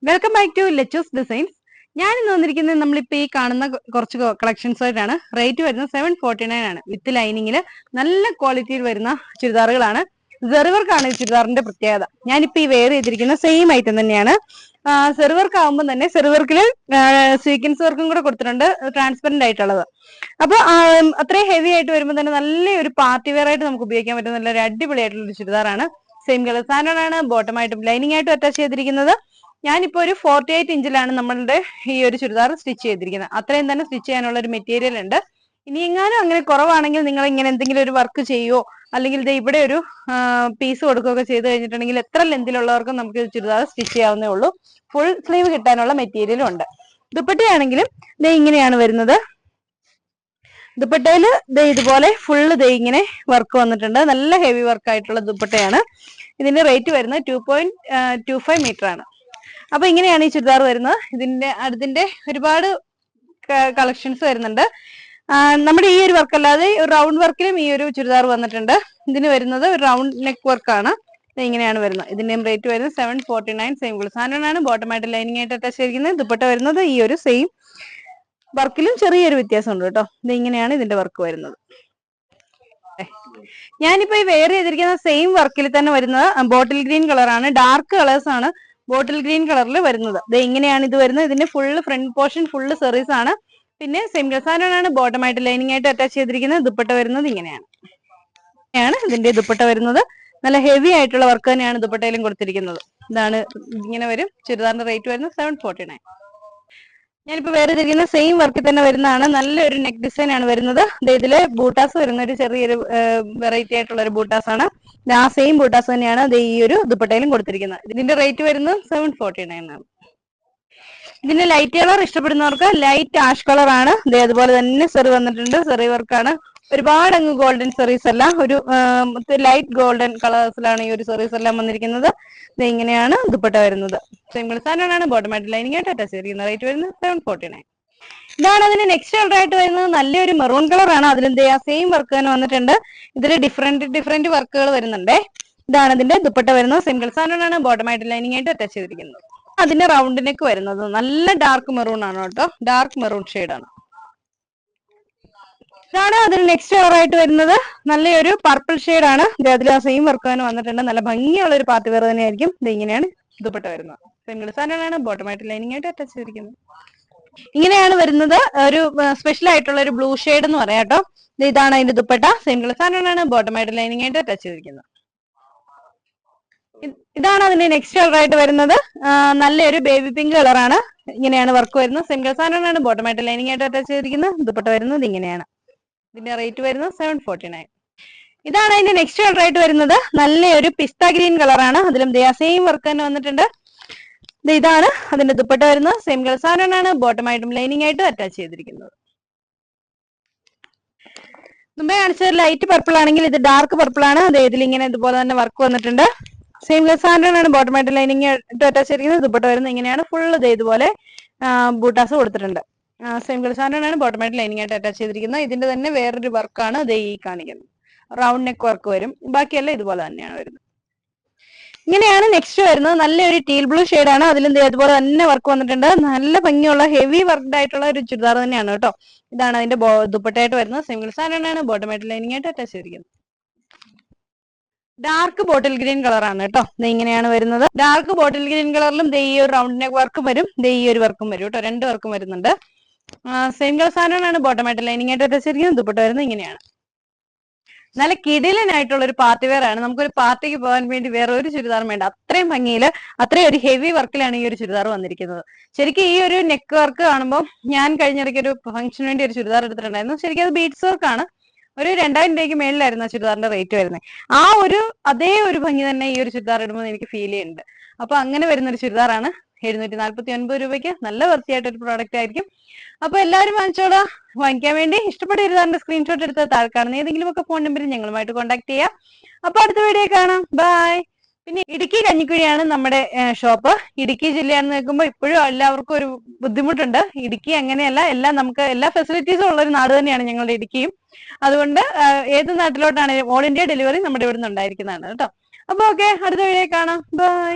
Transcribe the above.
Welcome back to Lechu's designs. ഞാൻ ഇന്ന് വന്നിരിക്കുന്നത് നമ്മളിപ്പോൾ ഈ കാണുന്ന കുറച്ച് കളക്ഷൻസ് ആയിട്ടാണ്. റേറ്റ് വരുന്നത് 749 ആണ്. വിത്ത് ലൈനിങ്ങിൽ നല്ല ക്വാളിറ്റിയിൽ വരുന്ന ചുരിദാറുകളാണ്. സെറിവർക്കാണ് ഈ ചുരിദാറിന്റെ പ്രത്യേകത. ഞാനിപ്പോൾ ഈ വെയർ ചെയ്തിരിക്കുന്ന സെയിം ഐറ്റം തന്നെയാണ്. സെറിവർക്ക് ആകുമ്പോൾ തന്നെ സെറിവർക്കിൽ സീക്വൻസ് വർക്കും കൂടെ കൊടുത്തിട്ടുണ്ട്, ട്രാൻസ്പെറന്റ് ആയിട്ടുള്ളത്. അപ്പൊ അത്രയും ഹെവി ആയിട്ട് വരുമ്പോൾ തന്നെ നല്ലൊരു പാർട്ടി വെയർ ആയിട്ട് നമുക്ക് ഉപയോഗിക്കാൻ പറ്റുന്ന നല്ലൊരു അടിപൊളിയായിട്ടുള്ള ഒരു ചുരിദാറാണ്. സെയിം കളർ സാധനമാണ് ബോട്ടമായിട്ടും ലൈനിങ് ആയിട്ടും അറ്റാച്ച് ചെയ്തിരിക്കുന്നത്. ഞാനിപ്പോ ഒരു 48 ഇഞ്ചിലാണ് നമ്മളുടെ ഈ ഒരു ചുരിദാർ സ്റ്റിച്ച് ചെയ്തിരിക്കുന്നത്. അത്രയും തന്നെ സ്റ്റിച്ച് ചെയ്യാനുള്ള ഒരു മെറ്റീരിയൽ ഉണ്ട്. ഇനി എങ്ങാനും അങ്ങനെ കുറവാണെങ്കിൽ നിങ്ങൾ ഇങ്ങനെ എന്തെങ്കിലും ഒരു വർക്ക് ചെയ്യുവോ അല്ലെങ്കിൽ ഇവിടെ ഒരു പീസ് കൊടുക്കുകയൊക്കെ ചെയ്ത് കഴിഞ്ഞിട്ടുണ്ടെങ്കിൽ എത്ര ലെന്തിലുള്ളവർക്കും നമുക്ക് ചുരിദാർ സ്റ്റിച്ച് ചെയ്യാവുന്നേ ഉള്ളൂ. ഫുൾ സ്ലീവ് കിട്ടാനുള്ള മെറ്റീരിയലും ഉണ്ട്. ദുപ്പട്ടയാണെങ്കിലും ദേ ഇങ്ങനെയാണ് വരുന്നത്. ദുപ്പട്ടയില് ദേ ഇതുപോലെ ഫുള്ള് ദേ ഇങ്ങനെ വർക്ക് വന്നിട്ടുണ്ട്. നല്ല ഹെവി വർക്ക് ആയിട്ടുള്ള ദുപ്പട്ടയാണ്. ഇതിന്റെ റേറ്റ് വരുന്നത് 2.25 മീറ്റർ ആണ്. അപ്പൊ ഇങ്ങനെയാണ് ഈ ചുരിദാർ വരുന്നത്. അതിന്റെ ഒരുപാട് കളക്ഷൻസ് വരുന്നുണ്ട്. നമ്മുടെ ഈ ഒരു വർക്ക് അല്ലാതെ റൗണ്ട് വർക്കിലും ഈ ഒരു ചുരിദാർ വന്നിട്ടുണ്ട്. ഇതിന് വരുന്നത് ഒരു റൗണ്ട് നെക്ക് വർക്കാണ്. ഇങ്ങനെയാണ് വരുന്നത്. ഇതിന്റെയും റേറ്റ് വരുന്നത് 749. സെയിം സാധനമാണ്. ബോട്ടമായിട്ട് ലൈനിങ് ആയിട്ട് അറ്റാച്ച് ചെയ്തിരിക്കുന്നത്. ദുപ്പട്ട വരുന്നത് ഈ ഒരു സെയിം വർക്കിലും ചെറിയൊരു വ്യത്യാസം ഉണ്ട് കേട്ടോ. ഇത് ഇങ്ങനെയാണ് ഇതിന്റെ വർക്ക് വരുന്നത്. ഞാനിപ്പോ ഈ വെയർ ചെയ്തിരിക്കുന്ന സെയിം വർക്കിൽ തന്നെ വരുന്നത് ബോട്ടിൽ ഗ്രീൻ കളറാണ്. ഡാർക്ക് കളേഴ്സ് ആണ് ബോട്ടിൽ ഗ്രീൻ കളറിൽ വരുന്നത്. ഇത് ഇങ്ങനെയാണ് ഇത് വരുന്നത്. ഇതിന്റെ ഫുള്ള് ഫ്രണ്ട് പോർഷൻ ഫുള്ള് സെറീസ് ആണ്. പിന്നെ സെയിം സാധനമാണ് ബോട്ടമായിട്ട് ലൈനിങ് ആയിട്ട് അറ്റാച്ച് ചെയ്തിരിക്കുന്നത്. ദുപ്പട്ട വരുന്നത് ഇങ്ങനെയാണ് ഇതിന്റെ ദുപ്പട്ട വരുന്നത്. നല്ല ഹെവി ആയിട്ടുള്ള വർക്ക് തന്നെയാണ് ദുപ്പട്ടയിലും കൊടുത്തിരിക്കുന്നത്. ഇതാണ് ഇങ്ങനെ വരും. ചുരിദാറിന്റെ റേറ്റ് വരുന്നത് 749. ഞാനിപ്പോ വേറെ ചെയ്തിരിക്കുന്ന സെയിം വർക്കിൽ തന്നെ വരുന്നതാണ്. നല്ലൊരു നെക്ക് ഡിസൈൻ ആണ് വരുന്നത്. ഇതില് ബൂട്ടാസ് വരുന്ന ഒരു ചെറിയൊരു വെറൈറ്റി ആയിട്ടുള്ള ഒരു ബൂട്ടാസ് ആണ്. ആ സെയിം ബൂട്ടാസ് തന്നെയാണ് ഈ ഒരു ദുപ്പട്ടയിലും കൊടുത്തിരിക്കുന്നത്. ഇതിന്റെ റേറ്റ് വരുന്നത് 749 ആണ്. ഇതിന്റെ ലൈറ്റ് കളർ ഇഷ്ടപ്പെടുന്നവർക്ക് ലൈറ്റ് ആഷ് കളർ ആണ്. അതുപോലെ തന്നെ സെറി വന്നിട്ടുണ്ട്. സെറി വർക്കാണ്. ഒരുപാട് അങ്ങ് ഗോൾഡൻ സെറീസ് അല്ല, ഒരു ലൈറ്റ് ഗോൾഡൻ കളേഴ്സിലാണ് ഈ ഒരു സെറീസ് എല്ലാം വന്നിരിക്കുന്നത്. ഇങ്ങനെയാണ് ദുപ്പട്ട വരുന്നത്. സിംഗിൾ സാധനമാണ് ബോട്ടമായിട്ട് ലൈനിങ് ആയിട്ട് അറ്റാച്ച് ചെയ്തിരിക്കുന്നത്. റേറ്റ് വരുന്നത് 749. ഇതാണ് അതിന് നെക്സ്റ്റ് കളർ ആയിട്ട് വരുന്നത്. നല്ലൊരു മെറൂൺ കളർ ആണ്. അതിലും സെയിം വർക്ക് തന്നെ വന്നിട്ടുണ്ട്. ഇതിൽ ഡിഫറെന്റ് വർക്കുകൾ വരുന്നുണ്ടേ. ഇതാണ് ഇതിന്റെ ദുപ്പട്ട വരുന്നത്. സിംഗിൾ സാധനമാണ് ബോട്ടമായിട്ട് ലൈനിങ് ആയിട്ട് അറ്റാച്ച് ചെയ്തിരിക്കുന്നത്. അതിന്റെ റൗണ്ട് നെക്ക് വരുന്നത് നല്ല ഡാർക്ക് മെറൂൺ ആണ് കേട്ടോ. ഡാർക്ക് മെറൂൺ ഷെയ്ഡാണ്. ഇതാണ് അതിൽ നെക്സ്റ്റ് കളർ ആയിട്ട് വരുന്നത്. നല്ലൊരു പർപ്പിൾ ഷെയ്ഡ് ആണ്. അതിൽ ആ സെയിം വർക്ക് തന്നെ വന്നിട്ടുണ്ട്. നല്ല ഭംഗിയുള്ള ഒരു പാർട്ടി വെയർ തന്നെയായിരിക്കും. ഇങ്ങനെയാണ് ദുപ്പട്ട വരുന്നത്. സിംഗിൾ സാധനമാണ് ബോട്ടമായിട്ട് ലൈനിങ് ആയിട്ട് അറ്റാച്ച് ചെയ്തിരിക്കുന്നത്. ഇങ്ങനെയാണ് വരുന്നത്. ഒരു സ്പെഷ്യൽ ആയിട്ടുള്ള ഒരു ബ്ലൂ ഷെയ്ഡ് എന്ന് പറയാം കേട്ടോ. ഇതാണ് അതിന്റെ ദുപ്പട്ട. സിംഗിൾ സാധനമാണ് ബോട്ടമായിട്ട് ലൈനിങ് ആയിട്ട് അറ്റാച്ച് ചെയ്തിരിക്കുന്നത്. ഇതാണ് അതിന്റെ നെക്സ്റ്റ് കളർ ആയിട്ട് വരുന്നത്. നല്ലൊരു ബേബി പിങ്ക് കളറാണ്. ഇങ്ങനെയാണ് വർക്ക് വരുന്നത്. സിംഗിൾ സാധനമാണ് ബോട്ടമായിട്ട് ലൈനിങ് ആയിട്ട് അറ്റാച്ച് ചെയ്തിരിക്കുന്നത്. ദുപ്പട്ട വരുന്നത് ഇങ്ങനെയാണ്. ഇതിന്റെ റേറ്റ് വരുന്നത് 749. ഇതാണ് അതിന്റെ നെക്സ്റ്റ് കളർ ആയിട്ട് വരുന്നത്. നല്ലൊരു പിസ്ത ഗ്രീൻ കളറാണ്. അതിലും സെയിം വർക്ക് തന്നെ വന്നിട്ടുണ്ട്. ഇതാണ് അതിന്റെ ദുപ്പട്ട വരുന്നത്. സെയിം കളർ സാധനമാണ് ബോട്ടമായിട്ടും ലൈനിങ് ആയിട്ടും അറ്റാച്ച് ചെയ്തിരിക്കുന്നത്. മുമ്പേ കാണിച്ചത് ലൈറ്റ് പർപ്പിൾ ആണെങ്കിൽ ഇത് ഡാർക്ക് പർപ്പിൾ ആണ്. ഇതിൽ ഇങ്ങനെ ഇതുപോലെ തന്നെ വർക്ക് വന്നിട്ടുണ്ട്. സെയിം കളർ സാധനമാണ് ബോട്ടമായിട്ട് ലൈനിങ് ആയിട്ട് അറ്റാച്ച് ചെയ്തിരിക്കുന്നത്. ദുപ്പട്ട വരുന്നത് ഇങ്ങനെയാണ്. ഫുള്ള് ഇതുപോലെ ബൂട്ടാസ് കൊടുത്തിട്ടുണ്ട്. സെയിം കളർ സാധനമാണ് ബോട്ടമായിട്ട് ലൈനിങ് ആയിട്ട് അറ്റാച്ച് ചെയ്തിരിക്കുന്നത്. ഇതിന്റെ തന്നെ വേറൊരു വർക്കാണ് ഈ കാണിക്കുന്നത്. റൗണ്ട് നെക്ക് വർക്ക് വരും. ബാക്കിയെല്ലാം ഇതുപോലെ തന്നെയാണ് വരുന്നത്. ഇങ്ങനെയാണ് നെക്സ്റ്റ് വരുന്നത്. നല്ലൊരു ടീൽ ബ്ലൂ ഷെയ്ഡാണ്. അതിലും അതുപോലെ തന്നെ വർക്ക് വന്നിട്ടുണ്ട്. നല്ല ഭംഗിയുള്ള ഹെവി വർക്ക്ഡ് ആയിട്ടുള്ള ഒരു ചുരിദാർ തന്നെയാണ് കേട്ടോ. ഇതാണ് അതിന്റെ ദുപ്പട്ടയായിട്ട് വരുന്നത്. സിംഗിൾ സാധനമാണ് ബോട്ടമായിട്ട് ലൈനിങ് ആയിട്ട് അറ്റാച്ച് ചെയ്തിരിക്കുന്നത്. ഡാർക്ക് ബോട്ടിൽ ഗ്രീൻ കളറാണ് കേട്ടോ. ഇങ്ങനെയാണ് വരുന്നത്. ഡാർക്ക് ബോട്ടിൽ ഗ്രീൻ കളറിലും ഈ ഒരു റൗണ്ട് നെക്ക് വർക്കും വരും. ഈ ഒരു വർക്കും വരും കേട്ടോ. രണ്ട് വർക്കും വരുന്നുണ്ട്. സെയിം കളർ സാധനമാണ് ബോട്ടമായിട്ട് ലൈനിങ് ആയിട്ട് അറ്റാച്ച് ചെയ്തിരിക്കുന്നത്. ദുപ്പട്ട വരുന്നത് ഇങ്ങനെയാണ്. നല്ല കിടിലനായിട്ടുള്ള ഒരു പാർട്ടി വെയർ ആണ്. നമുക്കൊരു പാർട്ടിക്ക് പോകാൻ വേണ്ടി വേറെ ഒരു ചുരിദാറും വേണ്ട. അത്രയും ഭംഗിയിൽ അത്രയും ഒരു ഹെവി വർക്കിലാണ് ഈ ഒരു ചുരിദാർ വന്നിരിക്കുന്നത്. ശരിക്കും ഈ ഒരു നെക്ക് വർക്ക് കാണുമ്പോൾ ഞാൻ കഴിഞ്ഞിടയ്ക്ക് ഒരു ഫംഗ്ഷന് വേണ്ടി ഒരു ചുരിദാർ എടുത്തിട്ടുണ്ടായിരുന്നു. ശരിക്കും അത് ബീഡ്സ് വർക്കാണ്. ഒരു 2000 രൂപയ്ക്ക് മേളിലായിരുന്നു ആ ചുരിദാറിന്റെ റേറ്റ് വരുന്നത്. അതേ ഒരു ഭംഗി തന്നെ ഈ ഒരു ചുരിദാർ ഇടുമ്പോൾ എനിക്ക് ഫീൽ ചെയ്യുന്നുണ്ട്. അപ്പൊ അങ്ങനെ വരുന്ന ഒരു ചുരിദാറാണ്. 749 രൂപയ്ക്ക് നല്ല വൃത്തിയായിട്ടൊരു പ്രോഡക്റ്റ് ആയിരിക്കും. അപ്പൊ എല്ലാവരും വാങ്ങിച്ചോളാം. വാങ്ങിക്കാൻ വേണ്ടി ഇഷ്ടപ്പെട്ട ചുരിദാറിന്റെ സ്ക്രീൻഷോട്ട് എടുത്ത് താഴെ കാണുന്ന ഏതെങ്കിലും ഒക്കെ ഫോൺ നമ്പറിൽ ഞങ്ങളുമായിട്ട് കോൺടാക്ട് ചെയ്യാം. അപ്പൊ അടുത്ത വീഡിയോ കാണാം. ബൈ. പിന്നെ ഇടുക്കി കഞ്ഞിക്കുഴിയാണ് നമ്മുടെ ഷോപ്പ്. ഇടുക്കി ജില്ലയാണെന്ന് നോക്കുമ്പോൾ ഇപ്പോഴും എല്ലാവർക്കും ഒരു ബുദ്ധിമുട്ടുണ്ട്. ഇടുക്കി അങ്ങനെയല്ല, നമുക്ക് എല്ലാ ഫെസിലിറ്റീസും ഉള്ള ഒരു നാട് തന്നെയാണ് ഞങ്ങളുടെ ഇടുക്കിയും. അതുകൊണ്ട് ഏത് നാട്ടിലോട്ടാണ് ഓൾ ഇന്ത്യ ഡെലിവറി നമ്മുടെ ഇവിടെ നിന്ന് ഉണ്ടായിരിക്കുന്നതാണ് കേട്ടോ. അപ്പൊ ഓക്കെ, അടുത്ത വീഡിയോ കാണാം. ബൈ.